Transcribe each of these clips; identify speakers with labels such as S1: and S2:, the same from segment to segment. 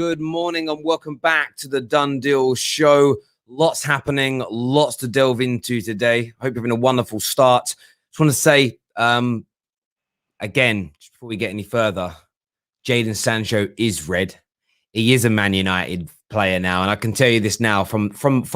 S1: good morning and welcome back to the Done Deal Show. Lots happening, lots to delve into today. Hope you're having a wonderful start. Just want to say, again, just before we get any further, Jadon Sancho is red. He is a Man United player now, and I can tell you this now from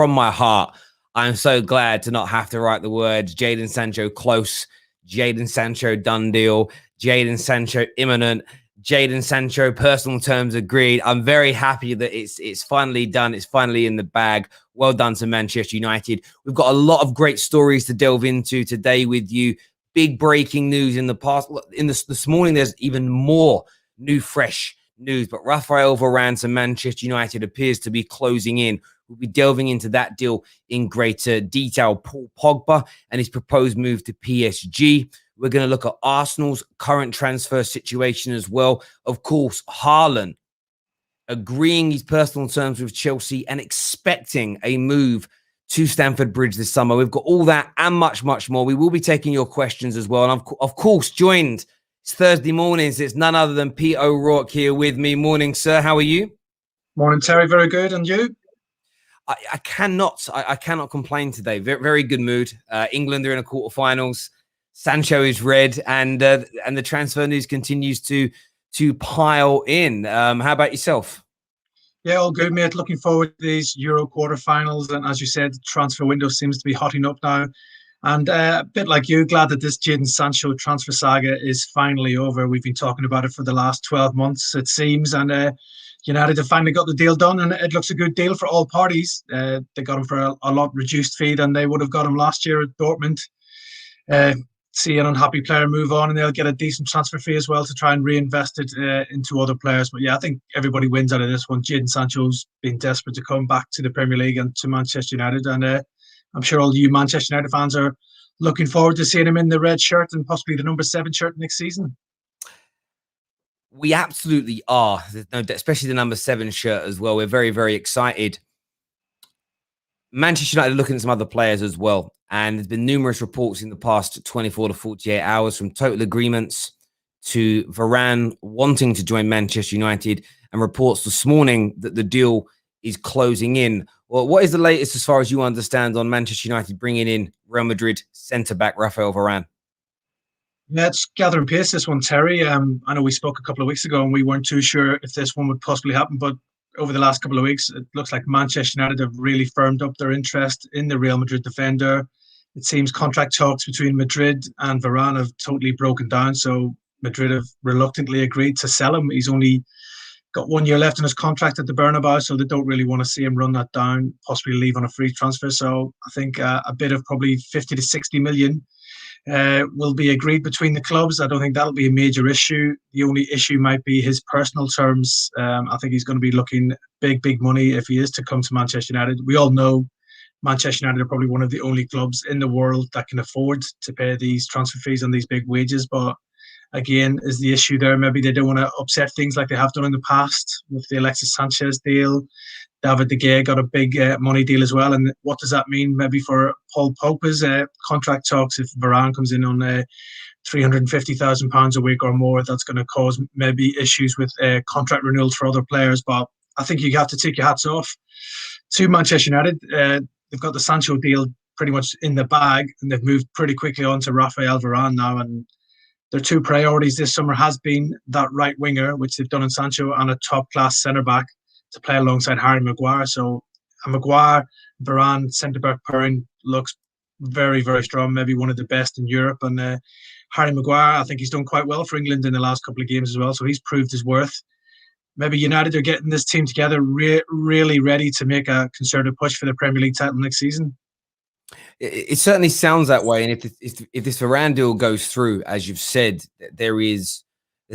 S1: my heart. I'm so glad to not have to write the words Jadon Sancho close, Jadon Sancho done deal, Jadon Sancho imminent, Jadon Sancho personal terms agreed. I'm very happy that it's finally done. It's finally in the bag. Well done to Manchester United. We've got a lot of great stories to delve into today with you. Big breaking news in the past. This morning, there's even more new, fresh news. But Raphael Varane to Manchester United appears to be closing in. We'll be delving into that deal in greater detail. Paul Pogba and his proposed move to PSG. We're going to look at Arsenal's current transfer situation as well. Of course, Haaland agreeing his personal terms with Chelsea and expecting a move to Stamford Bridge this summer. We've got all that and much, much more. We will be taking your questions as well. And of course, joined, it's Thursday mornings. It's none other than Pete O'Rourke here with me. Morning, sir. How are you?
S2: Morning, Terry. Very good. And you?
S1: I cannot complain today. Very, very good mood. England are in a quarterfinals. Sancho is red, and the transfer news continues to pile in. How about yourself?
S2: Yeah, all good, mate. Looking forward to these Euro quarterfinals, and as you said, the transfer window seems to be hotting up now. And a bit like you, glad that this Jadon Sancho transfer saga is finally over. We've been talking about it for the last 12 months, it seems, and United have finally got the deal done, and it looks a good deal for all parties. They got him for a lot reduced fee than they would have got him last year at Dortmund. See an unhappy player move on, and they'll get a decent transfer fee as well to try and reinvest it into other players. But yeah, I think everybody wins out of this one. Jadon Sancho's been desperate to come back to the Premier League and to Manchester United, and I'm sure all you Manchester United fans are looking forward to seeing him in the red shirt and possibly the number 7 shirt next season.
S1: We absolutely are, especially the number 7 shirt as well. We're very, very excited. Manchester United are looking at some other players as well. And there's been numerous reports in the past 24 to 48 hours, from total agreements to Varane wanting to join Manchester United, and reports this morning that the deal is closing in. Well, what is the latest as far as you understand on Manchester United bringing in Real Madrid centre-back Raphael Varane?
S2: Yeah, it's gathering pace, this one, Terry. I know we spoke a couple of weeks ago and we weren't too sure if this one would possibly happen, but over the last couple of weeks, it looks like Manchester United have really firmed up their interest in the Real Madrid defender. It seems contract talks between Madrid and Varane have totally broken down, so Madrid have reluctantly agreed to sell him. He's only got 1 year left in his contract at the Bernabeu, so they don't really want to see him run that down, possibly leave on a free transfer. So I think a bid of probably 50 to 60 million will be agreed between the clubs. I don't think that'll be a major issue. The only issue might be his personal terms. I think he's going to be looking big money if he is to come to Manchester United. We all know Manchester United are probably one of the only clubs in the world that can afford to pay these transfer fees and these big wages. But again, is the issue there? Maybe they don't want to upset things like they have done in the past with the Alexis Sanchez deal. David De Gea got a big money deal as well. And what does that mean maybe for Paul Pogba's contract talks? If Varane comes in on £350,000 a week or more, that's going to cause maybe issues with contract renewals for other players. But I think you have to take your hats off to Manchester United. They've got the Sancho deal pretty much in the bag, and they've moved pretty quickly on to Raphael Varane now. And their 2 priorities this summer has been that right winger, which they've done in Sancho, and a top-class centre-back to play alongside Harry Maguire. So a Maguire-Varane centre-back pairing looks very, very strong, maybe one of the best in Europe. And Harry Maguire, I think he's done quite well for England in the last couple of games as well, so he's proved his worth. Maybe United are getting this team together really ready to make a concerted push for the Premier League title next season.
S1: It certainly sounds that way. And if this Varane deal goes through, as you've said, there's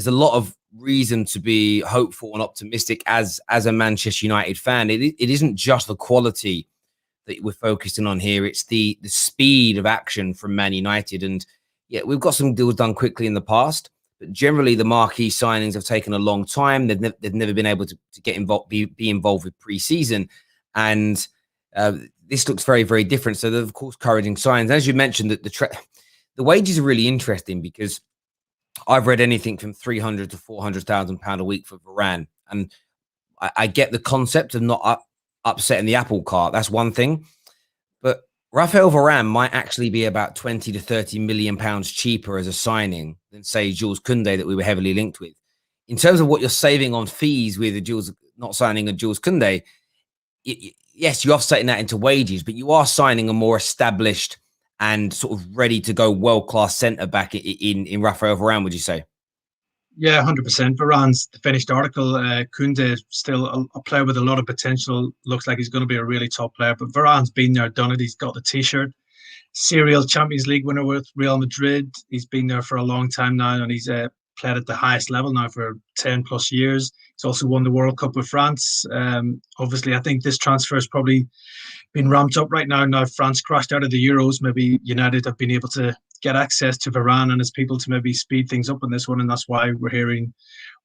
S1: a lot of reason to be hopeful and optimistic as a Manchester United fan. It isn't just the quality that we're focusing on here. It's the speed of action from Man United. And yeah, we've got some deals done quickly in the past, but generally the marquee signings have taken a long time. They've never been able to get involved, be involved with pre-season. And this looks very, very different. So they're, of course, encouraging signs. As you mentioned, that the wages are really interesting, because I've read anything from £300,000 to £400,000 a week for Varane. And I get the concept of not upsetting the apple cart. That's one thing. But Raphael Varane might actually be about 20 to 30 million pounds cheaper as a signing than, say, Jules Koundé that we were heavily linked with. In terms of what you're saving on fees with a Jules not signing a Jules Koundé, yes, you're offsetting that into wages, but you are signing a more established and sort of ready to go world-class centre back in Raphael Varane, would you say?
S2: Yeah, 100%. Varane's the finished article. Koundé still a player with a lot of potential. Looks like he's going to be a really top player. But Varane's been there, done it. He's got the T-shirt. Serial Champions League winner with Real Madrid. He's been there for a long time now, and he's played at the highest level now for 10 plus years. He's also won the World Cup with France. Obviously, I think this transfer has probably been ramped up right now. Now France crashed out of the Euros. Maybe United have been able to get access to Varane and his people to maybe speed things up on this one, and that's why we're hearing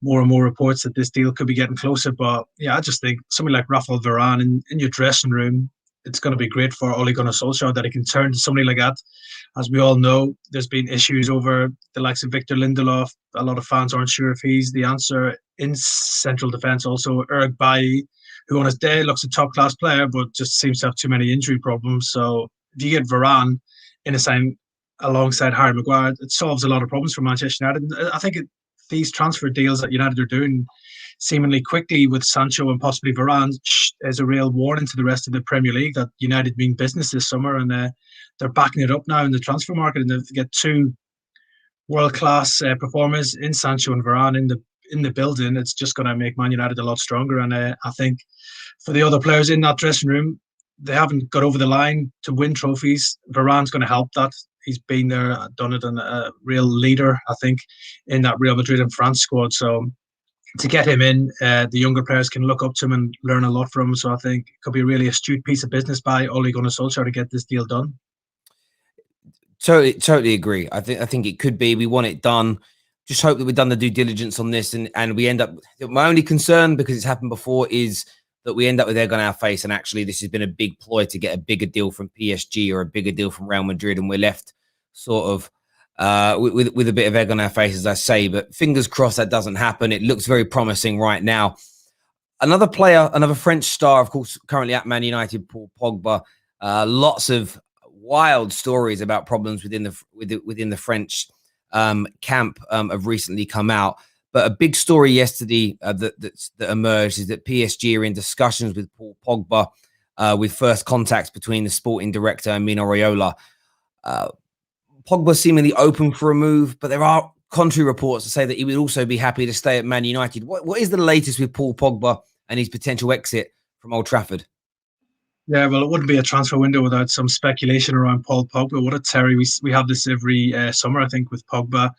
S2: more and more reports that this deal could be getting closer. But yeah, I just think something like Raphael Varane in your dressing room, it's going to be great for Ole Gunnar Solskjaer that he can turn to somebody like that. As we all know, there's been issues over the likes of Victor Lindelof. A lot of fans aren't sure if he's the answer in central defence. Also, Eric Bailly, who on his day looks a top-class player, but just seems to have too many injury problems. So if you get Varane in a sign alongside Harry Maguire, it solves a lot of problems for Manchester United. I think these transfer deals that United are doing seemingly quickly with Sancho and possibly Varane is a real warning to the rest of the Premier League that United mean business this summer, and they're backing it up now in the transfer market, and they get two world-class performers in Sancho and Varane in the building. It's just going to make Man United a lot stronger, and I think for the other players in that dressing room, they haven't got over the line to win trophies. Varane's going to help that. He's been there, done it, and a real leader, I think, in that Real Madrid and France squad. So to get him in, the younger players can look up to him and learn a lot from him. So I think it could be a really astute piece of business by Ole Gunnar Solskjaer to get this deal done.
S1: Totally agree. I think it could be. We want it done. Just hope that we've done the due diligence on this, and we end up. My only concern, because it's happened before, is that we end up with egg on our face, and actually this has been a big ploy to get a bigger deal from PSG or a bigger deal from Real Madrid, and we're left sort of with a bit of egg on our face, as I say. But fingers crossed that doesn't happen. It looks very promising right now. Another player, another French star, of course, currently at Man United, Paul Pogba. Lots of wild stories about problems within the French camp have recently come out. But a big story yesterday that emerged is that PSG are in discussions with Paul Pogba, with first contacts between the sporting director and Mino Raiola. Pogba seemingly open for a move, but there are contrary reports to say that he would also be happy to stay at Man United. What is the latest with Paul Pogba and his potential exit from Old Trafford?
S2: Yeah, well, it wouldn't be a transfer window without some speculation around Paul Pogba. What a Terry. We have this every summer, I think, with Pogba.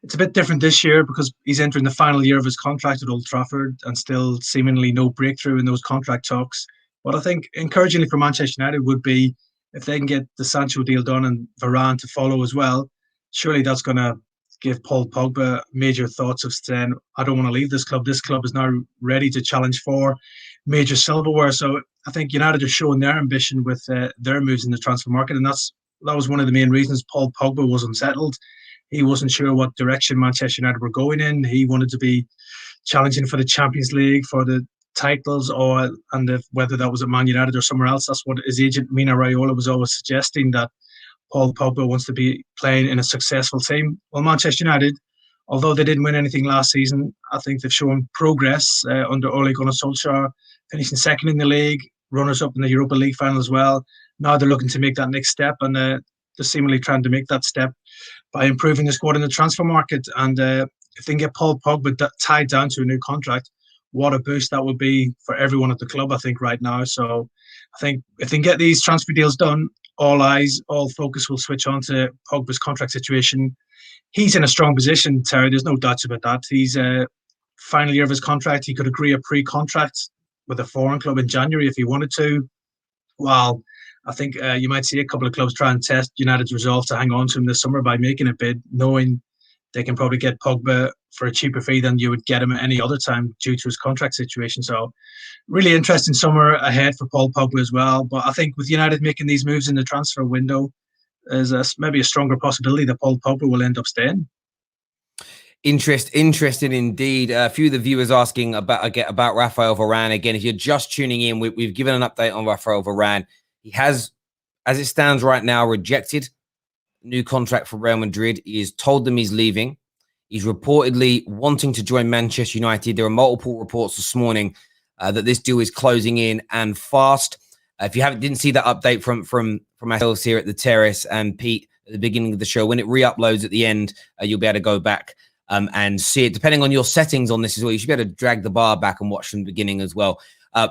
S2: It's a bit different this year because he's entering the final year of his contract at Old Trafford and still seemingly no breakthrough in those contract talks. What I think encouragingly for Manchester United would be if they can get the Sancho deal done and Varane to follow as well. Surely that's going to give Paul Pogba major thoughts of saying, I don't want to leave this club. This club is now ready to challenge for major silverware. So I think United are showing their ambition with their moves in the transfer market, and that was one of the main reasons Paul Pogba was unsettled. He wasn't sure what direction Manchester United were going in. He wanted to be challenging for the Champions League, for the titles, whether that was at Man United or somewhere else. That's what his agent Mino Raiola was always suggesting, that Paul Pogba wants to be playing in a successful team. Well, Manchester United, although they didn't win anything last season, I think they've shown progress under Ole Gunnar Solskjaer, finishing second in the league, runners up in the Europa League final as well. Now they're looking to make that next step, and they're seemingly trying to make that step by improving the squad in the transfer market. And if they can get Paul Pogba tied down to a new contract, what a boost that would be for everyone at the club, I think, right now. So I think if they can get these transfer deals done, all focus will switch on to Pogba's contract situation. He's in a strong position, Terry. There's no doubts about that. He's final year of his contract. He could agree a pre-contract with a foreign club in January if he wanted to. Well, I think you might see a couple of clubs try and test United's resolve to hang on to him this summer by making a bid, knowing they can probably get Pogba for a cheaper fee than you would get him at any other time due to his contract situation. So really interesting summer ahead for Paul Pogba as well. But I think with United making these moves in the transfer window, there's maybe a stronger possibility that Paul Pogba will end up staying.
S1: Interesting indeed. A few of the viewers asking about Raphael Varane. Again, if you're just tuning in, we've given an update on Raphael Varane. He has, as it stands right now, rejected a new contract for Real Madrid. He has told them he's leaving. He's reportedly wanting to join Manchester United. There are multiple reports this morning that this deal is closing in and fast. If you didn't see that update from ourselves here at the Terrace and Pete at the beginning of the show, when it re-uploads at the end, you'll be able to go back and see it. Depending on your settings on this as well, you should be able to drag the bar back and watch from the beginning as well.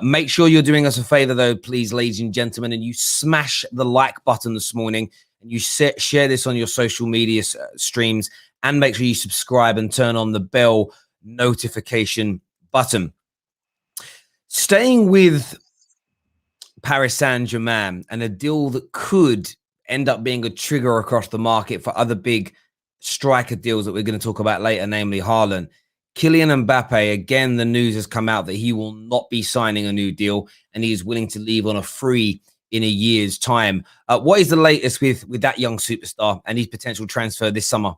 S1: Make sure you're doing us a favor, though, please, ladies and gentlemen, and you smash the like button this morning, and you share this on your social media streams, and make sure you subscribe and turn on the bell notification button. Staying with Paris Saint-Germain and a deal that could end up being a trigger across the market for other big striker deals that we're going to talk about later, namely Haaland. Kylian Mbappe, again, the news has come out that he will not be signing a new deal and he is willing to leave on a free in a year's time. What is the latest with that young superstar and his potential transfer this summer?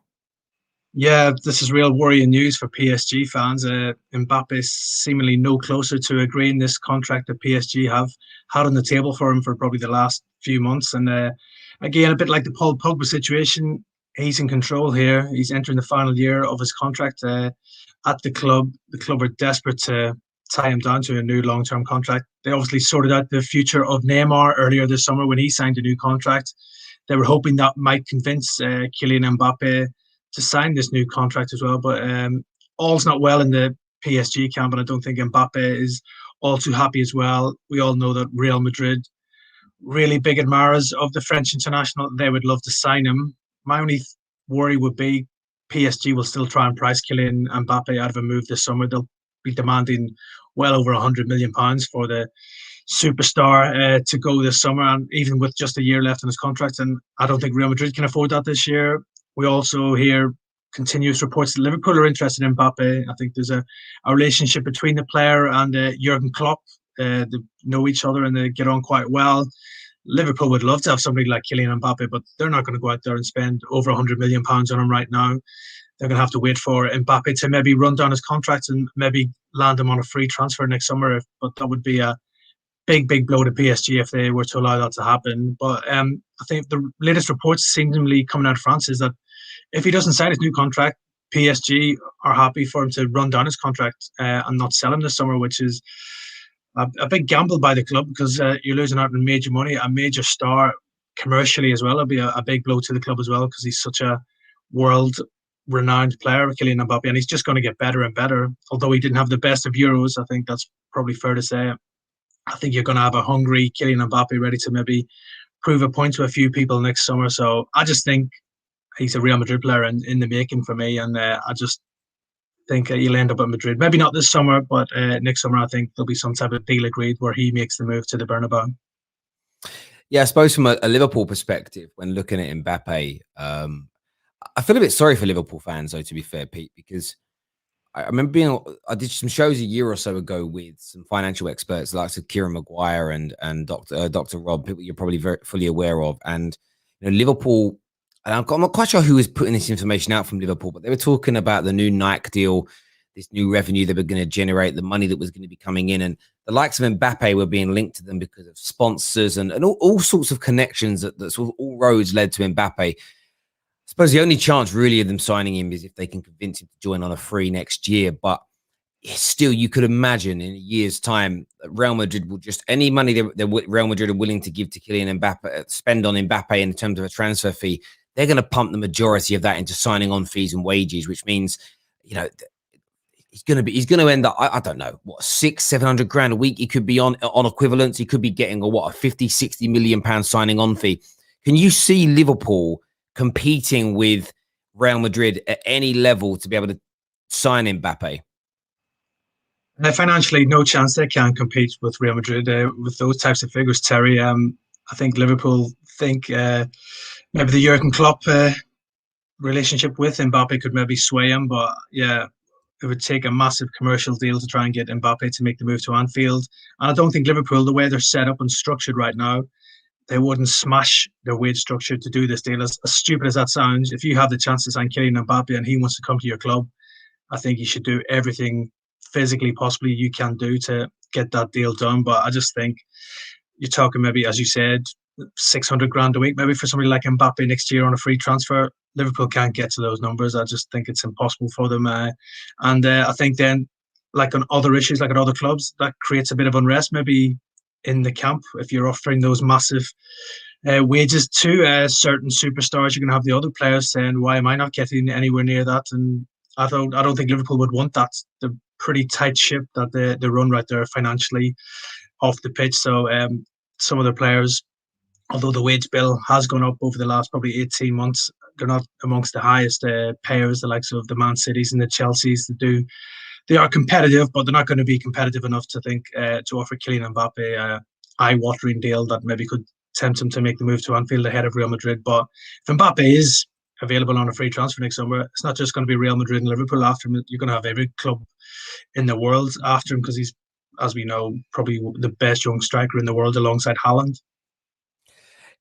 S2: Yeah, this is real worrying news for PSG fans. Mbappe is seemingly no closer to agreeing this contract that PSG have had on the table for him for probably the last few months. And again, a bit like the Paul Pogba situation, he's in control here. He's entering the final year of his contract at the club. The club are desperate to tie him down to a new long-term contract. They obviously sorted out the future of Neymar earlier this summer when he signed a new contract. They were hoping that might convince Kylian Mbappe to sign this new contract as well. But all's not well in the PSG camp, and I don't think Mbappe is all too happy as well. We all know that Real Madrid, really big admirers of the French international, they would love to sign him. My only worry would be PSG will still try and price Kylian Mbappe out of a move this summer. They'll be demanding well over £100 million for the superstar to go this summer, and even with just a year left in his contract. And I don't think Real Madrid can afford that this year. We also hear continuous reports that Liverpool are interested in Mbappe. I think there's a relationship between the player and Jurgen Klopp. They know each other and they get on quite well. Liverpool would love to have somebody like Kylian Mbappe, but they're not going to go out there and spend over £100 million on him right now. They're going to have to wait for Mbappe to maybe run down his contract and maybe land him on a free transfer next summer. But that would be a big blow to PSG if they were to allow that to happen. But I think the latest reports seemingly coming out of France is that if he doesn't sign his new contract, PSG are happy for him to run down his contract and not sell him this summer, which is a big gamble by the club because you're losing out on major money, a major star commercially as well. It'll be a big blow to the club as well because he's such a world-renowned player, Kylian Mbappe, and he's just going to get better and better. Although he didn't have the best of Euros, I think that's probably fair to say. I think you're going to have a hungry Kylian Mbappe ready to maybe prove a point to a few people next summer. So I just think he's a Real Madrid player in the making for me, and I just think he'll end up at Madrid. Maybe not this summer, but next summer I think there'll be some type of deal agreed where he makes the move to the Bernabeu.
S1: Yeah, I suppose from a Liverpool perspective, when looking at Mbappe, I feel a bit sorry for Liverpool fans, though, to be fair, Pete, because I remember I did some shows a year or so ago with some financial experts like Kieran Maguire and Dr. Rob, people you're probably very fully aware of. And Liverpool, and I'm not quite sure who was putting this information out from Liverpool, but they were talking about the new Nike deal, this new revenue they were going to generate, the money that was going to be coming in. And the likes of Mbappe were being linked to them because of sponsors and all sorts of connections that sort of all roads led to Mbappe. I suppose the only chance really of them signing him is if they can convince him to join on a free next year. But still, you could imagine in a year's time, Real Madrid will just, any money Real Madrid are willing to give to Kylian Mbappe, spend on Mbappe in terms of a transfer fee, they're going to pump the majority of that into signing on fees and wages, which means, he's going to end up, I don't know, what, 600-700 grand a week he could be on equivalents. He could be getting a 50-60 million pound signing on fee. Can you see Liverpool competing with Real Madrid at any level to be able to sign Mbappe?
S2: Financially, no chance they can compete with Real Madrid with those types of figures, Terry. I think Liverpool think maybe the Jurgen Klopp relationship with Mbappe could maybe sway him, but yeah, it would take a massive commercial deal to try and get Mbappe to make the move to Anfield. And I don't think Liverpool, the way they're set up and structured right now, they wouldn't smash their wage structure to do this deal. As stupid as that sounds, if you have the chance to sign Kylian Mbappe and he wants to come to your club, I think you should do everything physically possibly you can do to get that deal done. But I just think you're talking maybe, as you said, 600 grand a week, maybe for somebody like Mbappe next year on a free transfer. Liverpool can't get to those numbers. I just think it's impossible for them. And I think then, like on other issues, like at other clubs, that creates a bit of unrest maybe in the camp. If you're offering those massive wages to certain superstars, you're going to have the other players saying, "Why am I not getting anywhere near that?" And I don't think Liverpool would want that. The pretty tight ship that they run right there financially off the pitch. So some of the players, although the wage bill has gone up over the last probably 18 months, they're not amongst the highest payers, the likes of the Man Cities and the Chelseas that do. They are competitive, but they're not going to be competitive enough to think to offer Kylian Mbappe a eye-watering deal that maybe could tempt him to make the move to Anfield ahead of Real Madrid. But if Mbappe is available on a free transfer next summer, it's not just going to be Real Madrid and Liverpool after him. You're going to have every club in the world after him because he's, as we know, probably the best young striker in the world alongside Haaland.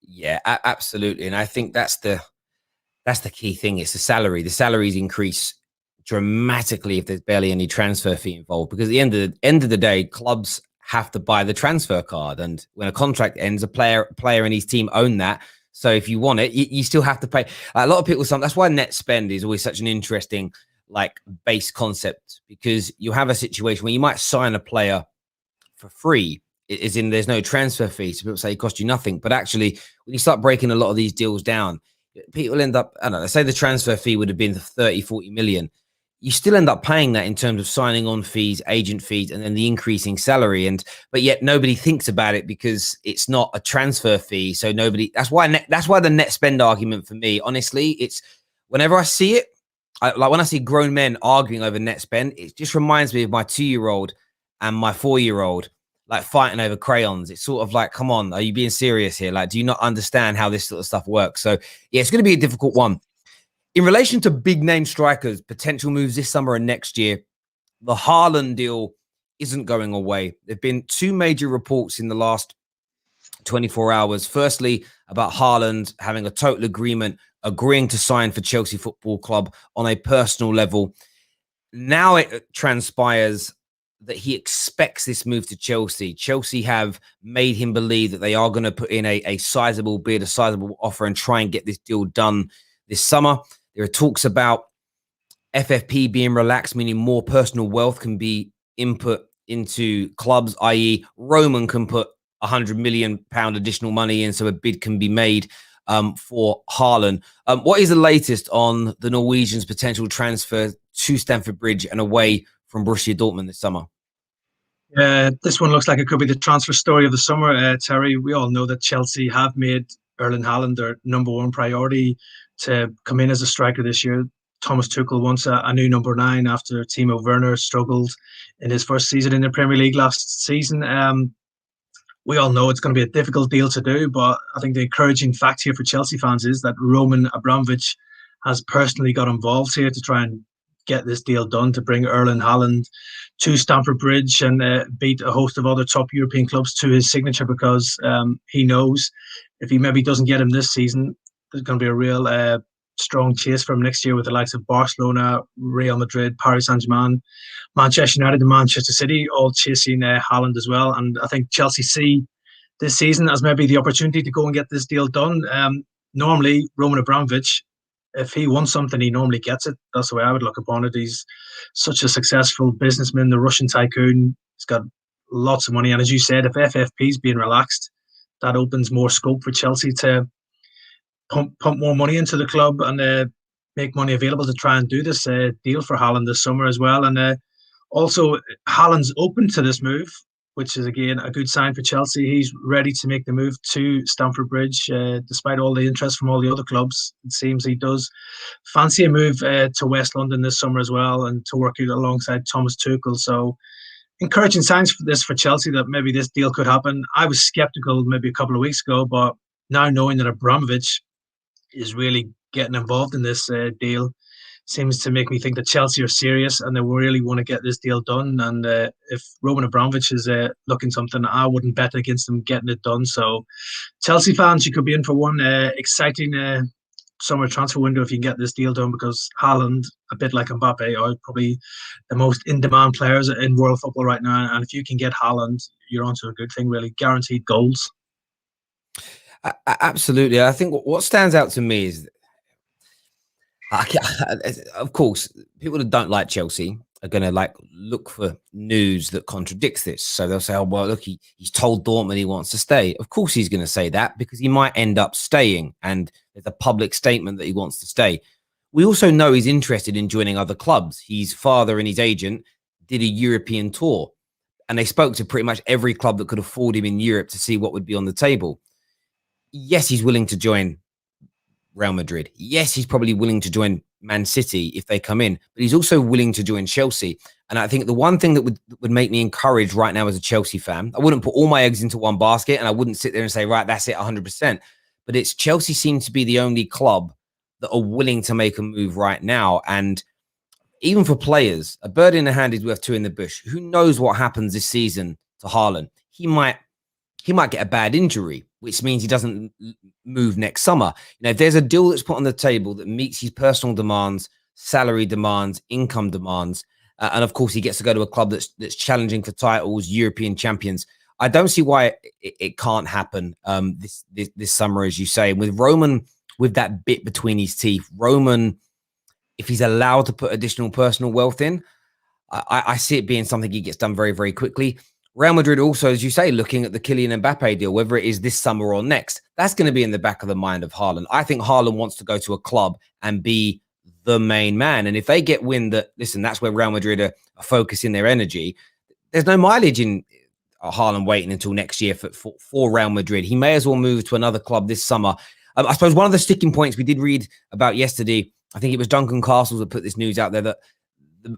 S1: Yeah, absolutely. And I think that's the key thing. It's the salary. The salaries increase dramatically if there's barely any transfer fee involved, because at the end of the day, clubs have to buy the transfer card, and when a contract ends, a player and his team own that. So if you want it, you still have to pay. A lot of people, that's why net spend is always such an interesting base concept, because you have a situation where you might sign a player for free, is in there's no transfer fee, so people say it cost you nothing, but actually when you start breaking a lot of these deals down, people end up, I don't know, say the transfer fee would have been 30-40 million, you still end up paying that in terms of signing on fees, agent fees, and then the increasing salary. But yet nobody thinks about it because it's not a transfer fee. So that's why the net spend argument for me, honestly, it's whenever I see it, when I see grown men arguing over net spend, it just reminds me of my 2-year-old and my 4-year-old fighting over crayons. It's sort of like, come on, are you being serious here? Do you not understand how this sort of stuff works? So yeah, it's going to be a difficult one. In relation to big name strikers, potential moves this summer and next year, the Haaland deal isn't going away. There've been 2 major reports in the last 24 hours. Firstly, about Haaland having a total agreement, agreeing to sign for Chelsea Football Club on a personal level. Now it transpires that he expects this move to Chelsea. Chelsea have made him believe that they are going to put in a sizable bid, a sizable offer, and try and get this deal done this summer. There are talks about FFP being relaxed, meaning more personal wealth can be input into clubs, i.e. Roman can put £100 million additional money in, so a bid can be made for Haaland. What is the latest on the Norwegians' potential transfer to Stamford Bridge and away from Borussia Dortmund this summer?
S2: This one looks like it could be the transfer story of the summer, Terry. We all know that Chelsea have made Erling Haaland their number 1 priority to come in as a striker this year. Thomas Tuchel wants a new number 9 after Timo Werner struggled in his first season in the Premier League last season. We all know it's going to be a difficult deal to do, but I think the encouraging fact here for Chelsea fans is that Roman Abramovich has personally got involved here to try and get this deal done, to bring Erling Haaland to Stamford Bridge and beat a host of other top European clubs to his signature, because he knows if he maybe doesn't get him this season, there's going to be a real strong chase for him next year with the likes of Barcelona, Real Madrid, Paris Saint-Germain, Manchester United and Manchester City all chasing Haaland as well. And I think Chelsea see this season as maybe the opportunity to go and get this deal done. Normally, Roman Abramovich, if he wants something, he normally gets it. That's the way I would look upon it. He's such a successful businessman, the Russian tycoon. He's got lots of money. And as you said, if FFP is being relaxed, that opens more scope for Chelsea to pump more money into the club and make money available to try and do this deal for Haaland this summer as well. And also, Haaland's open to this move, which is, again, a good sign for Chelsea. He's ready to make the move to Stamford Bridge, despite all the interest from all the other clubs. It seems he does fancy a move to West London this summer as well, and to work alongside Thomas Tuchel. So encouraging signs for this for Chelsea, that maybe this deal could happen. I was sceptical maybe a couple of weeks ago, but now knowing that Abramovich is really getting involved in this deal seems to make me think that Chelsea are serious and they really want to get this deal done. And if Roman Abramovich is looking something, I wouldn't bet against them getting it done. So Chelsea fans, you could be in for one exciting summer transfer window if you can get this deal done, because Haaland, a bit like Mbappe, are probably the most in-demand players in world football right now. And if you can get Haaland, you're onto a good thing, really. Guaranteed goals.
S1: Absolutely. I think what stands out to me is, of course, people that don't like Chelsea are going to look for news that contradicts this. So they'll say, "Oh, well, look, he's told Dortmund he wants to stay." Of course, he's going to say that because he might end up staying, and there's a public statement that he wants to stay. We also know he's interested in joining other clubs. His father and his agent did a European tour, and they spoke to pretty much every club that could afford him in Europe to see what would be on the table. Yes, he's willing to join Real Madrid. Yes, he's probably willing to join Man City if they come in, but he's also willing to join Chelsea. And I think the one thing that would make me encouraged right now as a Chelsea fan, I wouldn't put all my eggs into one basket and I wouldn't sit there and say, right, that's it 100%. But it's Chelsea seem to be the only club that are willing to make a move right now. And even for players, a bird in the hand is worth two in the bush. Who knows what happens this season to Haaland? He might get a bad injury, which means he doesn't move next summer. If there's a deal that's put on the table that meets his personal demands, salary demands, income demands, and of course he gets to go to a club that's challenging for titles, European champions, I don't see why it can't happen this summer, as you say. And with Roman, with that bit between his teeth, Roman, if he's allowed to put additional personal wealth in, I see it being something he gets done very, very quickly. Real Madrid also, as you say, looking at the Kylian Mbappe deal, whether it is this summer or next, that's going to be in the back of the mind of Haaland. I think Haaland wants to go to a club and be the main man. And if they get wind that, listen, that's where Real Madrid are focusing their energy, there's no mileage in Haaland waiting until next year for Real Madrid. He may as well move to another club this summer. I suppose one of the sticking points we did read about yesterday, I think it was Duncan Castles that put this news out there, that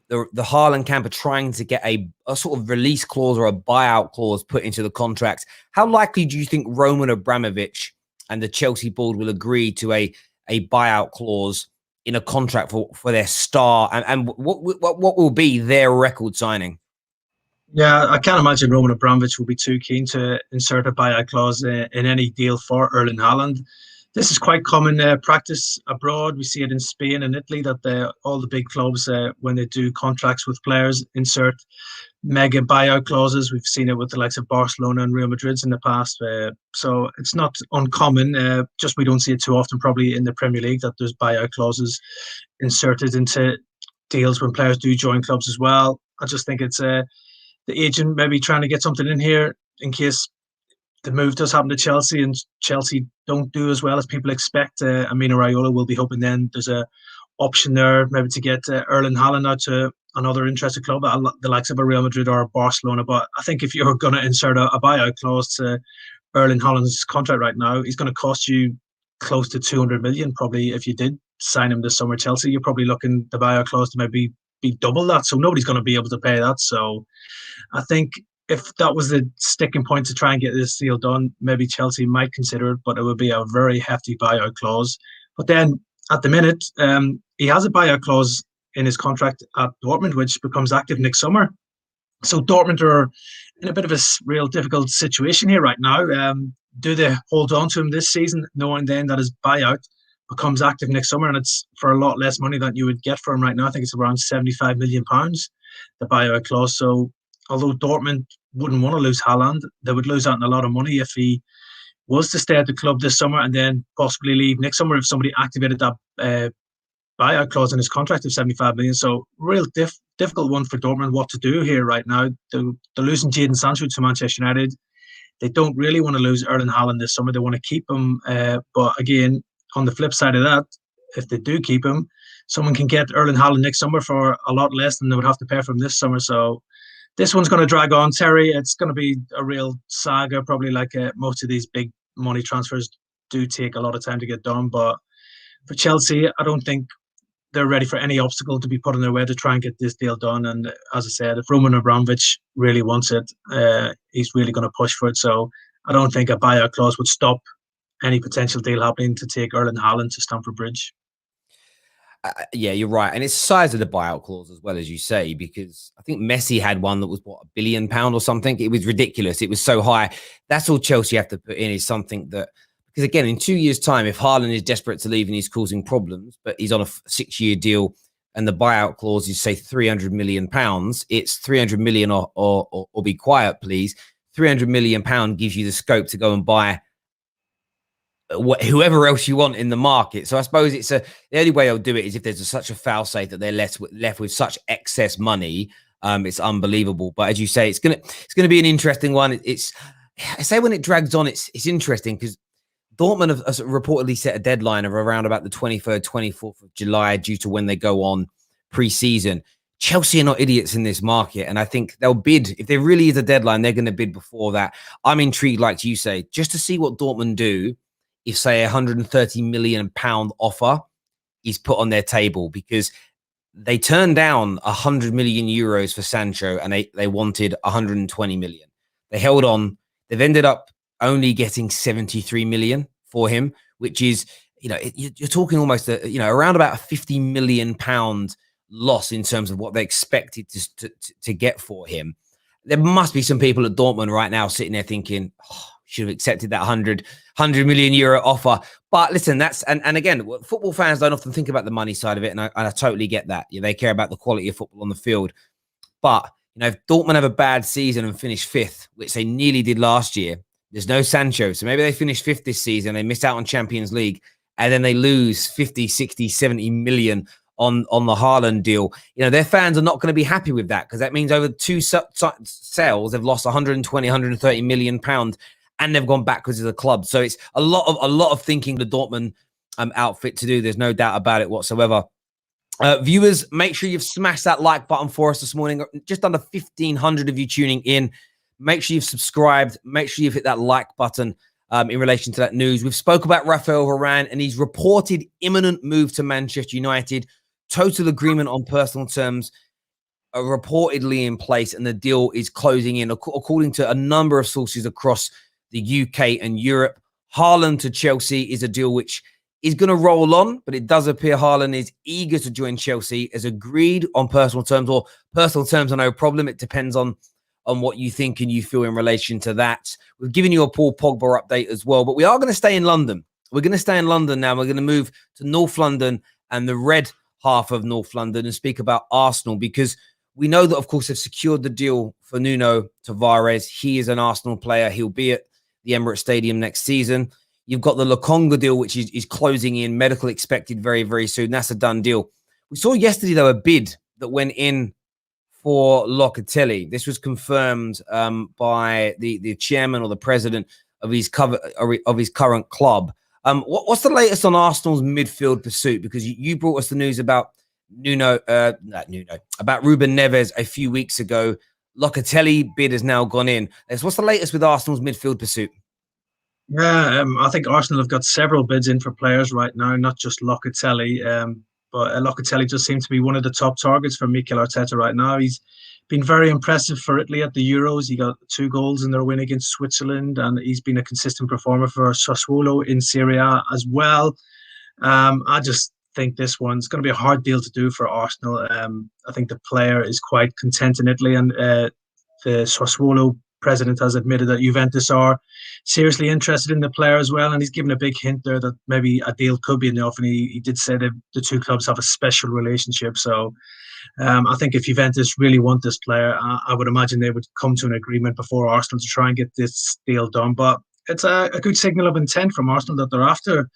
S1: the Haaland camp are trying to get a sort of release clause or a buyout clause put into the contract. How likely do you think Roman Abramovich and the Chelsea board will agree to a buyout clause in a contract for their star? And what will be their record signing?
S2: Yeah, I can't imagine Roman Abramovich will be too keen to insert a buyout clause in any deal for Erling Haaland. This is quite common practice abroad. We see it in Spain and Italy that all the big clubs, when they do contracts with players, insert mega buyout clauses. We've seen it with the likes of Barcelona and Real Madrid in the past. So it's not uncommon. Just we don't see it too often probably in the Premier League that there's buyout clauses inserted into deals when players do join clubs as well. I just think it's the agent maybe trying to get something in here in case the move does happen to Chelsea and Chelsea don't do as well as people expect. Mino Raiola will be hoping then there's a option there maybe to get Erling Haaland out to another interested club, the likes of a Real Madrid or a Barcelona. But I think if you're going to insert a buyout clause to Erling Haaland's contract right now, he's going to cost you close to 200 million probably. If you did sign him this summer, Chelsea, you're probably looking the buyout clause to maybe be double that. So nobody's going to be able to pay that. So I think if that was the sticking point to try and get this deal done, maybe Chelsea might consider it, but it would be a very hefty buyout clause. But then at the minute, he has a buyout clause in his contract at Dortmund, which becomes active next summer. So Dortmund are in a bit of a real difficult situation here right now. Do they hold on to him this season, knowing then that his buyout becomes active next summer, and it's for a lot less money than you would get for him right now? I think it's around £75 million, the buyout clause. So although Dortmund wouldn't want to lose Haaland, they would lose out on a lot of money if he was to stay at the club this summer and then possibly leave next summer if somebody activated that buyout clause in his contract of 75 million. So real difficult one for Dortmund what to do here right now. They're losing Jadon Sancho to Manchester United. They don't really want to lose Erling Haaland this summer. They want to keep him. But again, on the flip side of that, if they do keep him, someone can get Erling Haaland next summer for a lot less than they would have to pay for him this summer. So this one's going to drag on, Terry. It's going to be a real saga, probably like most of these big money transfers do take a lot of time to get done. But for Chelsea, I don't think they're ready for any obstacle to be put in their way to try and get this deal done. And as I said, if Roman Abramovich really wants it, he's really going to push for it. So I don't think a buyout clause would stop any potential deal happening to take Erling Haaland to Stamford Bridge.
S1: Yeah, you're right. And it's the size of the buyout clause as well, as you say, because I think Messi had one that was, what, £1 billion or something. It was ridiculous. It was so high. That's all Chelsea have to put in is something that, Because again, in 2 years' time, if Haaland is desperate to leave and he's causing problems, but he's on a 6-year deal and the buyout clause is, say, £300 million, it's 300 million or be quiet, please. £300 million gives you the scope to go and buy whoever else you want in the market. So I suppose the only way they'll do it is if there's such a foul safe that they're left with such excess money. It's unbelievable. But as you say, it's gonna be an interesting one. I say when it drags on, it's interesting because Dortmund have reportedly set a deadline of around about the 23rd, 24th of July due to when they go on pre-season. Chelsea are not idiots in this market, and I think they'll bid. If there really is a deadline, they're going to bid before that. I'm intrigued, like you say, just to see what Dortmund do if, say, £130 million offer is put on their table, because they turned down €100 million for Sancho and they wanted 120 million. They held on. They've ended up only getting 73 million for him, which is, you're talking almost around about a £50 million loss in terms of what they expected to get for him. There must be some people at Dortmund right now sitting there thinking, should have accepted that 100 million euro offer. But listen, that's and again, football fans don't often think about the money side of it, and I totally get that. They care about the quality of football on the field. But if Dortmund have a bad season and finish 5th, which they nearly did last year, there's no Sancho, so maybe they finish 5th this season, they miss out on Champions League, and then they lose 50, 60, 70 million on the Haaland deal. Their fans are not going to be happy with that, because that means over 2 sales, they've lost 120, 130 million pounds, and they've gone backwards as a club. So it's a lot of thinking the Dortmund outfit to do. There's no doubt about it whatsoever. Viewers, make sure you've smashed that like button for us this morning. Just under 1,500 of you tuning in. Make sure you've subscribed. Make sure you've hit that like button in relation to that news. We've spoke about Raphael Varane and his reported imminent move to Manchester United. Total agreement on personal terms are reportedly in place, and the deal is closing in, according to a number of sources across the UK and Europe. Haaland to Chelsea is a deal which is going to roll on, but it does appear Haaland is eager to join Chelsea, as agreed on personal terms, or personal terms are no problem. It depends on what you think and you feel in relation to that. We've given you a Paul Pogba update as well, but we are going to stay in London. We're going to stay in London now. We're going to move to North London and the red half of North London and speak about Arsenal, because we know that, of course, they've secured the deal for Nuno Tavares. He is an Arsenal player. He'll be at the Emirates Stadium next season. You've got the Lokonga deal, which is closing in. Medical expected very, very soon. That's a done deal. We saw yesterday, though, a bid that went in for Locatelli. This was confirmed by the chairman or the president of his current club. What's the latest on Arsenal's midfield pursuit? Because you brought us the news about about Ruben Neves a few weeks ago. Locatelli bid has now gone in. What's the latest with Arsenal's midfield pursuit?
S2: Yeah, I think Arsenal have got several bids in for players right now, not just Locatelli. But Locatelli just seems to be one of the top targets for Mikel Arteta right now. He's been very impressive for Italy at the Euros. He got 2 goals in their win against Switzerland, and he's been a consistent performer for Sassuolo in Serie A as well. I just think this one's going to be a hard deal to do for Arsenal. I think the player is quite content in Italy, and the Sassuolo president has admitted that Juventus are seriously interested in the player as well, and he's given a big hint there that maybe a deal could be enough, and he did say that the two clubs have a special relationship. So I think if Juventus really want this player, I would imagine they would come to an agreement before Arsenal to try and get this deal done. But it's a good signal of intent from Arsenal that they're after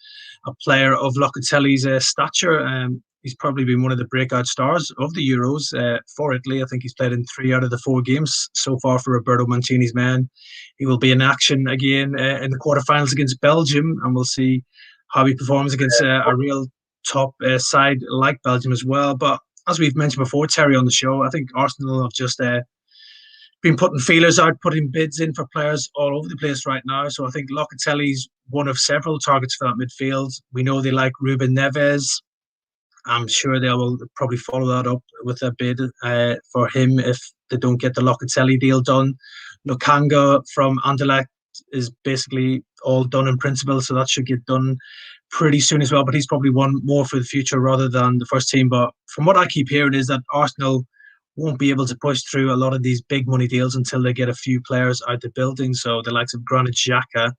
S2: a player of Locatelli's stature. He's probably been one of the breakout stars of the Euros for Italy. I think he's played in 3 out of the 4 games so far for Roberto Mancini's men. He will be in action again in the quarterfinals against Belgium, and we'll see how he performs against a real top side like Belgium as well. But as we've mentioned before, Terry, on the show, I think Arsenal have just been putting feelers out, putting bids in for players all over the place right now. So I think Locatelli's one of several targets for that midfield. We know they like Ruben Neves. I'm sure they will probably follow that up with a bid for him if they don't get the Locatelli deal done. Lokonga from Anderlecht is basically all done in principle, so that should get done pretty soon as well. But he's probably one more for the future rather than the first team. But from what I keep hearing is that Arsenal won't be able to push through a lot of these big money deals until they get a few players out the building. So the likes of Granit Xhaka,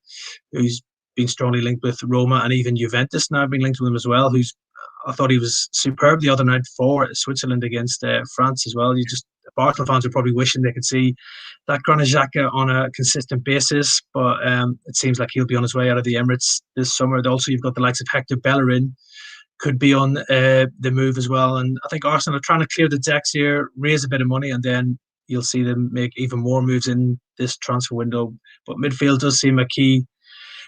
S2: who's been strongly linked with Roma and even Juventus now been linked with him as well. I thought he was superb the other night for Switzerland against France as well. Barcelona fans are probably wishing they could see that Granit Xhaka on a consistent basis, but it seems like he'll be on his way out of the Emirates this summer. Also, you've got the likes of Hector Bellerin, could be on the move as well. And I think Arsenal are trying to clear the decks here, raise a bit of money, and then you'll see them make even more moves in this transfer window. But midfield does seem a key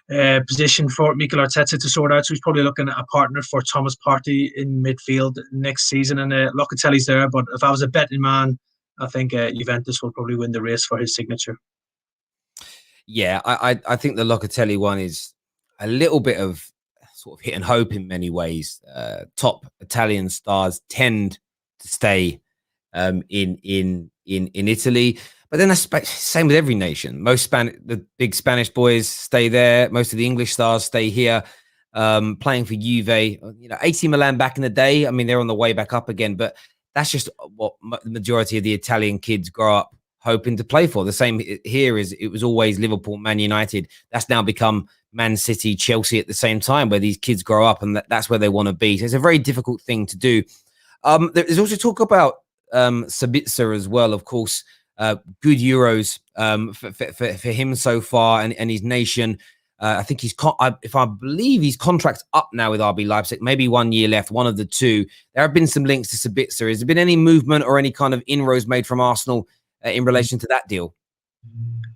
S2: position for Mikel Arteta to sort out. So he's probably looking at a partner for Thomas Partey in midfield next season. And Locatelli's there, but if I was a betting man, I think Juventus will probably win the race for his signature.
S1: Yeah, I think the Locatelli one is a little bit of sort of hit and hope in many ways. Top Italian stars tend to stay in Italy, but then that's same with every nation. The big Spanish boys stay there. Most of the English stars stay here, playing for Juve. AC Milan back in the day. I mean, they're on the way back up again, but that's just what the majority of the Italian kids grow up hoping to play for. The same here is it was always Liverpool, Man United. That's now become Man City, Chelsea at the same time, where these kids grow up and that's where they want to be. So it's a very difficult thing to do. There's also talk about Sabitzer as well, of course. Good Euros for him so far and his nation. I think if I believe his contract's up now with RB Leipzig, maybe 1 year left, one of the two. There have been some links to Sabitzer. Has there been any movement or any kind of inroads made from Arsenal in relation to that deal?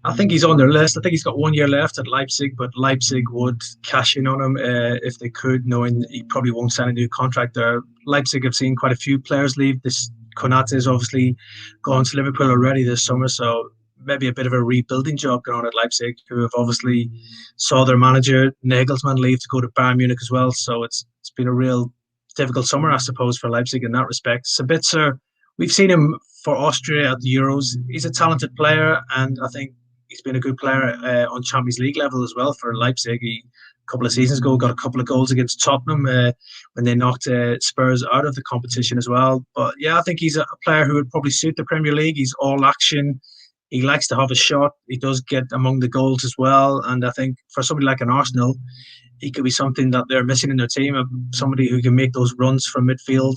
S2: I think he's on their list. I think he's got 1 year left at Leipzig, but Leipzig would cash in on him if they could, knowing he probably won't sign a new contract there. Leipzig have seen quite a few players leave. This Konate has obviously gone to Liverpool already this summer, so maybe a bit of a rebuilding job going on at Leipzig, who have obviously saw their manager Nagelsmann leave to go to Bayern Munich as well. So it's been a real difficult summer, I suppose, for Leipzig in that respect. Sabitzer, we've seen him for Austria at the Euros. He's a talented player, and I think he's been a good player on Champions League level as well for Leipzig. A couple of seasons ago got a couple of goals against Tottenham when they knocked Spurs out of the competition as well. But yeah, I think he's a player who would probably suit the Premier League. He's all action. He likes to have a shot. He does get among the goals as well. And I think for somebody like an Arsenal, he could be something that they're missing in their team, somebody who can make those runs from midfield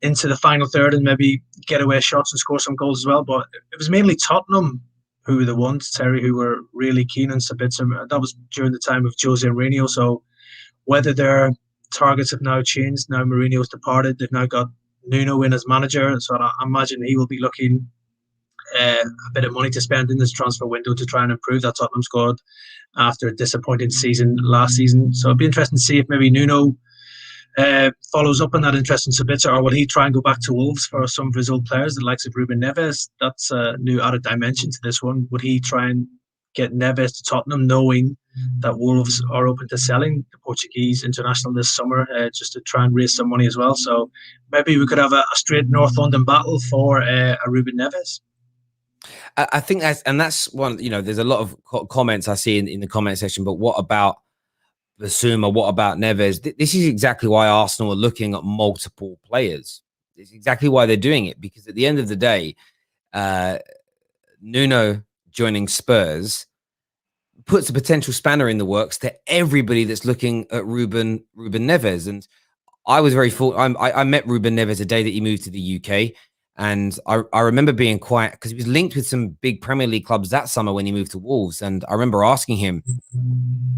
S2: into the final third and maybe get away shots and score some goals as well. But it was mainly Tottenham who were the ones, Terry, who were really keen on Sabitzer. That was during the time of Jose Mourinho. So whether their targets have now changed, now Mourinho's departed, they've now got Nuno in as manager. So I imagine he will be looking a bit of money to spend in this transfer window to try and improve that Tottenham squad after a disappointing season last season. So it'll be interesting to see if maybe Nuno follows up on that interest in Sabitzer, or will he try and go back to Wolves for some of his old players, the likes of Ruben Neves? That's a new added dimension to this one. Would he try and get Neves to Tottenham, knowing that Wolves are open to selling the Portuguese international this summer, just to try and raise some money as well? So maybe we could have a straight North London battle for a Ruben Neves.
S1: I think that's one. There's a lot of comments I see in the comment section. But what about Bissouma? What about Neves? This is exactly why Arsenal are looking at multiple players. It's exactly why they're doing it, because at the end of the day, Nuno joining Spurs puts a potential spanner in the works to everybody that's looking at Ruben Neves. And I was very I met Ruben Neves the day that he moved to the UK. And I remember being quiet because he was linked with some big Premier League clubs that summer when he moved to Wolves. And I remember asking him,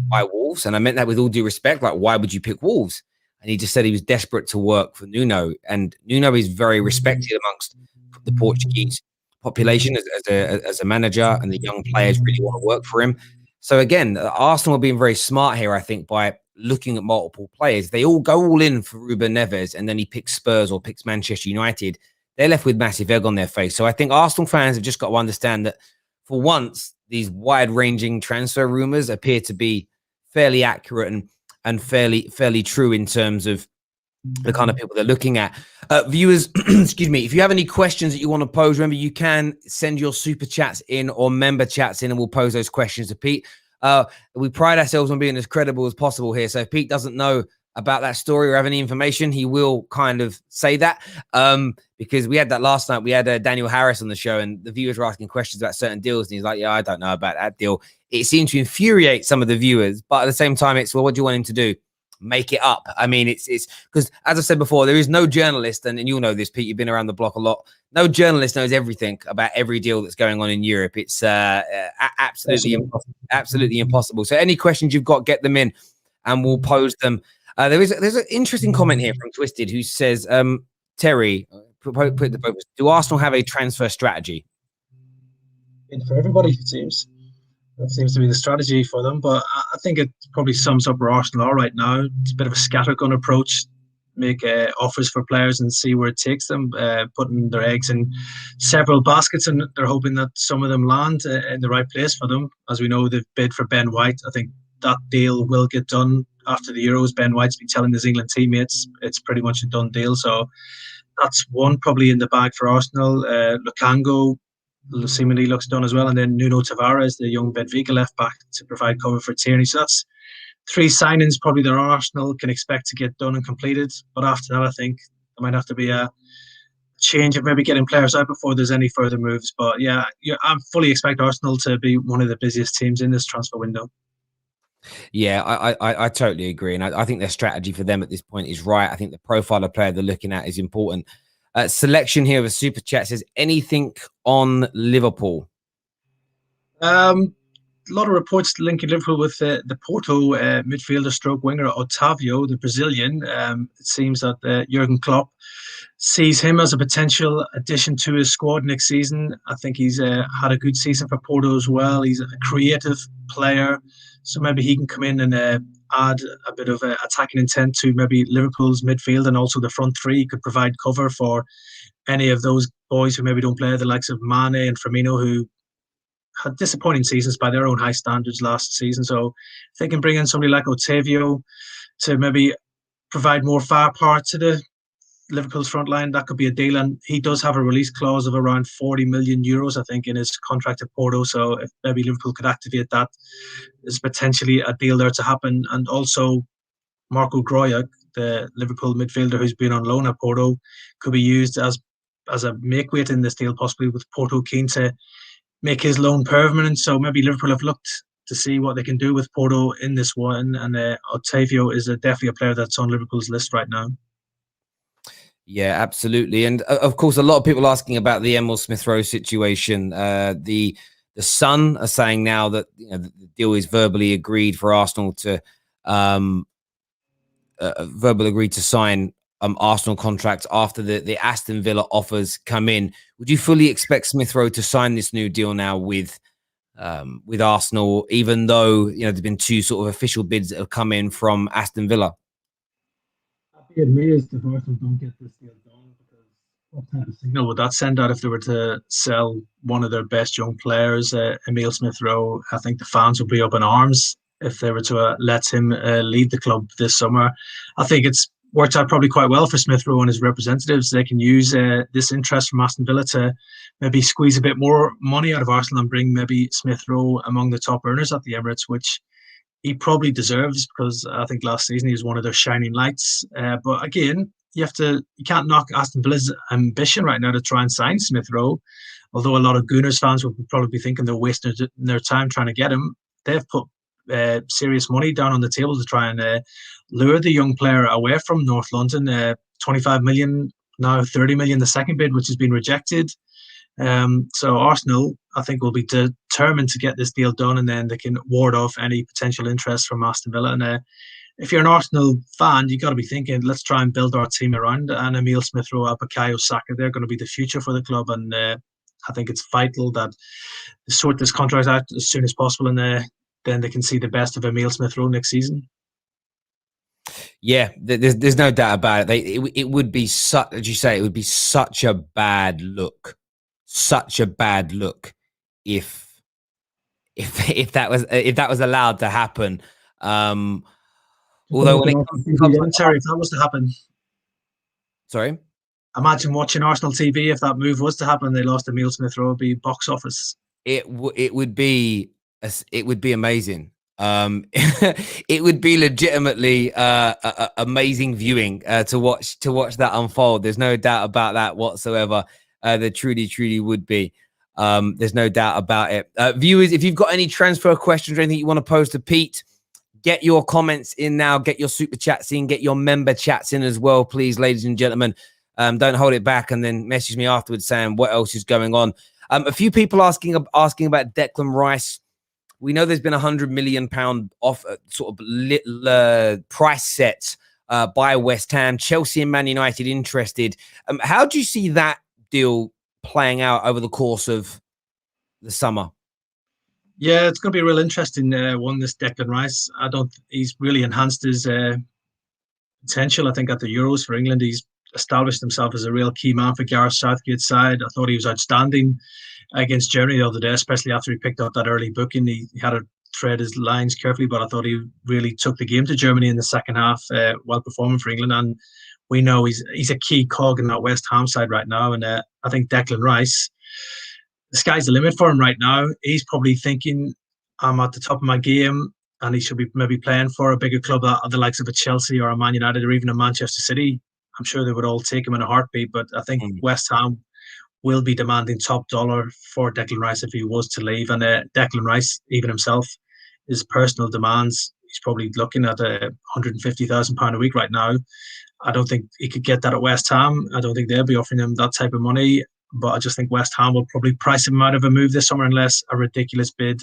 S1: why Wolves? And I meant that with all due respect, like, why would you pick Wolves? And he just said he was desperate to work for Nuno. And Nuno is very respected amongst the Portuguese population as a manager, and the young players really want to work for him. So again, Arsenal are being very smart here, I think, by looking at multiple players. They all go all in for Ruben Neves, and then he picks Spurs or picks Manchester United. They're left with massive egg on their face. So I think Arsenal fans have just got to understand that for once, these wide-ranging transfer rumors appear to be fairly accurate and fairly true in terms of the kind of people they're looking at. Viewers, excuse me, if you have any questions that you want to pose, remember you can send your super chats in or member chats in, and we'll pose those questions to Pete. We pride ourselves on being as credible as possible here. So if Pete doesn't know about that story or have any information, he will kind of say that. Because we had that last night. We had Daniel Harris on the show, and the viewers were asking questions about certain deals, and he's like, "Yeah, I don't know about that deal." It seemed to infuriate some of the viewers, but at the same time, it's, well, what do you want him to do? Make it up. I mean, it's because, as I said before, there is no journalist, and you'll know this, Pete, you've been around the block a lot. No journalist knows everything about every deal that's going on in Europe. It's absolutely impossible. So any questions you've got, get them in, and we'll pose them. There's an interesting comment here from Twisted, who says, Terry, put the focus. Do Arsenal have a transfer strategy?
S2: For everybody, it seems. That seems to be the strategy for them. But I think it probably sums up where Arsenal are right now. It's a bit of a scattergun approach. Make offers for players and see where it takes them, putting their eggs in several baskets, and they're hoping that some of them land in the right place for them. As we know, they've bid for Ben White. I think that deal will get done after the Euros. Ben White's been telling his England teammates it's pretty much a done deal. So that's one probably in the bag for Arsenal. Lukango seemingly looks done as well. And then Nuno Tavares, the young Benfica left back, to provide cover for Tierney. So that's three signings probably that Arsenal can expect to get done and completed. But after that, I think there might have to be a change of maybe getting players out before there's any further moves. But yeah, I fully expect Arsenal to be one of the busiest teams in this transfer window.
S1: Yeah, I totally agree. And I think their strategy for them at this point is right. I think the profile of player they're looking at is important. Selection here of a super chat says, anything on Liverpool?
S2: A lot of reports linking Liverpool with the Porto midfielder stroke winger Otavio, the Brazilian. It seems that Jurgen Klopp sees him as a potential addition to his squad next season. I think he's had a good season for Porto as well. He's a creative player, so maybe he can come in and add a bit of attacking intent to maybe Liverpool's midfield, and also the front three. He could provide cover for any of those boys who maybe don't play, the likes of Mane and Firmino, who had disappointing seasons by their own high standards last season. So if they can bring in somebody like Otavio to maybe provide more firepower to the Liverpool's front line, that could be a deal. And he does have a release clause of around 40 million euros, I think, in his contract at Porto. So if maybe Liverpool could activate that, there's potentially a deal there to happen. And also Marco Verratti, the Liverpool midfielder who's been on loan at Porto, could be used as a make-weight in this deal, possibly with Porto keen to make his loan permanent. So maybe Liverpool have looked to see what they can do with Porto in this one. And Otavio is definitely a player that's on Liverpool's list right now.
S1: Yeah, absolutely. And of course, a lot of people asking about the Emil Smith-Rowe situation. The Sun are saying now that the deal is verbally agreed for Arsenal to verbally agreed to sign Arsenal contracts after the Aston Villa offers come in. Would you fully expect Smith-Rowe to sign this new deal now with Arsenal, even though there's been two sort of official bids that have come in from Aston Villa?
S2: I'd be amazed if Arsenal don't get this deal done, because what kind of signal would that send out if they were to sell one of their best young players, Emil Smith-Rowe? I think the fans would be up in arms if they were to let him lead the club this summer. I think it's worked out probably quite well for Smith-Rowe and his representatives. They can use this interest from Aston Villa to maybe squeeze a bit more money out of Arsenal and bring maybe Smith-Rowe among the top earners at the Emirates, which he probably deserves, because I think last season he was one of their shining lights. But again, you can't knock Aston Villa's ambition right now to try and sign Smith-Rowe. Although a lot of Gunners fans would probably be thinking they're wasting their time trying to get him, they've put serious money down on the table to try and lure the young player away from North London. 25 million, now 30 million the second bid, which has been rejected. So Arsenal, I think, will be determined to get this deal done, and then they can ward off any potential interest from Aston Villa. And if you're an Arsenal fan, you've got to be thinking, let's try and build our team around and Emil Smith-Rowe, Bukayo Saka. They're going to be the future for the club, and I think it's vital that they sort this contract out as soon as possible, and then they can see the best of Emil Smith-Rowe next season.
S1: Yeah, there's no doubt about it. It would be as you say, it would be such a bad look, if that was allowed to happen. Although when
S2: Terry, if that was to happen,
S1: sorry,
S2: imagine watching Arsenal TV if that move was to happen. They lost Emil Smith-Rowe, it'd be box office.
S1: It would be amazing. It would be legitimately amazing viewing to watch that unfold. There's no doubt about that whatsoever. There truly would be. There's no doubt about it. Viewers, if you've got any transfer questions or anything you want to pose to Pete, get your comments in now. Get your super chats in. Get your member chats in as well, please, ladies and gentlemen. Don't hold it back and then message me afterwards saying what else is going on. A few people asking about Declan Rice. We know there's been £100 million off sort of price set by West Ham. Chelsea and Man United interested. How do you see that deal playing out over the course of the summer?
S2: Yeah, it's going to be a real interesting one, this Declan Rice. He's really enhanced his potential, I think, at the Euros for England. He's established himself as a real key man for Gareth Southgate's side. I thought he was outstanding against Germany the other day, especially after he picked up that early booking. He had to tread his lines carefully, but I thought he really took the game to Germany in the second half while performing for England. And we know he's a key cog in that West Ham side right now. And I think Declan Rice, the sky's the limit for him right now. He's probably thinking, I'm at the top of my game, and he should be maybe playing for a bigger club, the likes of a Chelsea or a Man United or even a Manchester City. I'm sure they would all take him in a heartbeat, but I think West Ham will be demanding top dollar for Declan Rice if he was to leave. And Declan Rice, even himself, his personal demands, he's probably looking at £150,000 a week right now. I don't think he could get that at West Ham. I don't think they'll be offering him that type of money. But I just think West Ham will probably price him out of a move this summer unless a ridiculous bid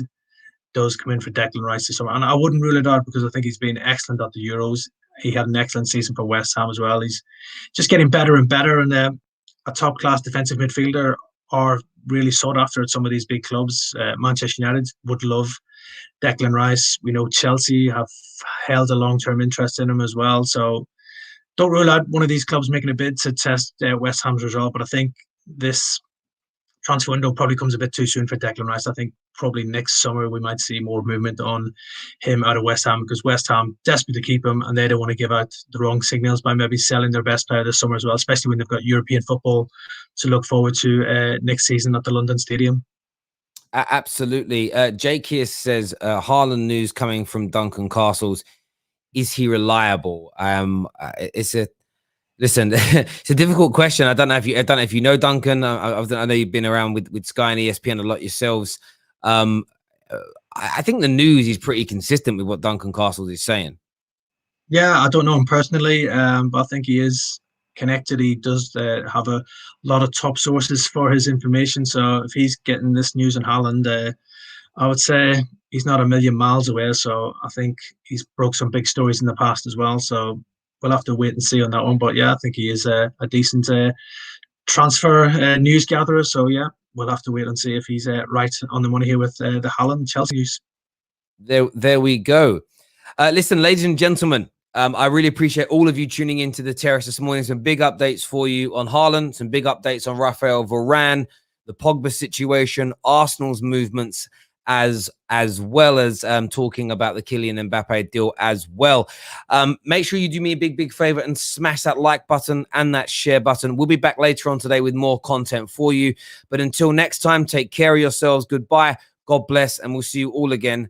S2: does come in for Declan Rice this summer. And I wouldn't rule it out because I think he's been excellent at the Euros. He had an excellent season for West Ham as well. He's just getting better and better. And a top-class defensive midfielder are really sought after at some of these big clubs. Manchester United would love Declan Rice. We know Chelsea have held a long-term interest in him as well. So don't rule out one of these clubs making a bid to test West Ham's result. But I think this transfer window probably comes a bit too soon for Declan Rice. I think probably next summer we might see more movement on him out of West Ham, because West Ham desperate to keep him and they don't want to give out the wrong signals by maybe selling their best player this summer as well, especially when they've got European football to look forward to next season at the London Stadium.
S1: Absolutely. Jake here says Haaland news coming from Duncan Castles. Is he reliable? Listen, it's a difficult question. I don't know if you know Duncan. I know you've been around with Sky and ESPN a lot yourselves. I think the news is pretty consistent with what Duncan Castles is saying.
S2: Yeah, I don't know him personally, but I think he is connected. He does have a lot of top sources for his information. So if he's getting this news on Haaland, I would say he's not a million miles away. So I think he's broke some big stories in the past as well. So we'll have to wait and see on that one. But yeah, I think he is a decent transfer news gatherer. So yeah, we'll have to wait and see if he's right on the money here with the Haaland Chelsea news.
S1: There we go. Listen, ladies and gentlemen, I really appreciate all of you tuning into the Terrace this morning. Some big updates for you on Haaland, some big updates on Raphael Varane, the Pogba situation, Arsenal's movements, as well as talking about the Kylian Mbappe deal as well. Make sure you do me a big favor and smash that like button and that share button. We'll be back later on today with more content for you. But until next time, take care of yourselves. Goodbye. God bless. And we'll see you all again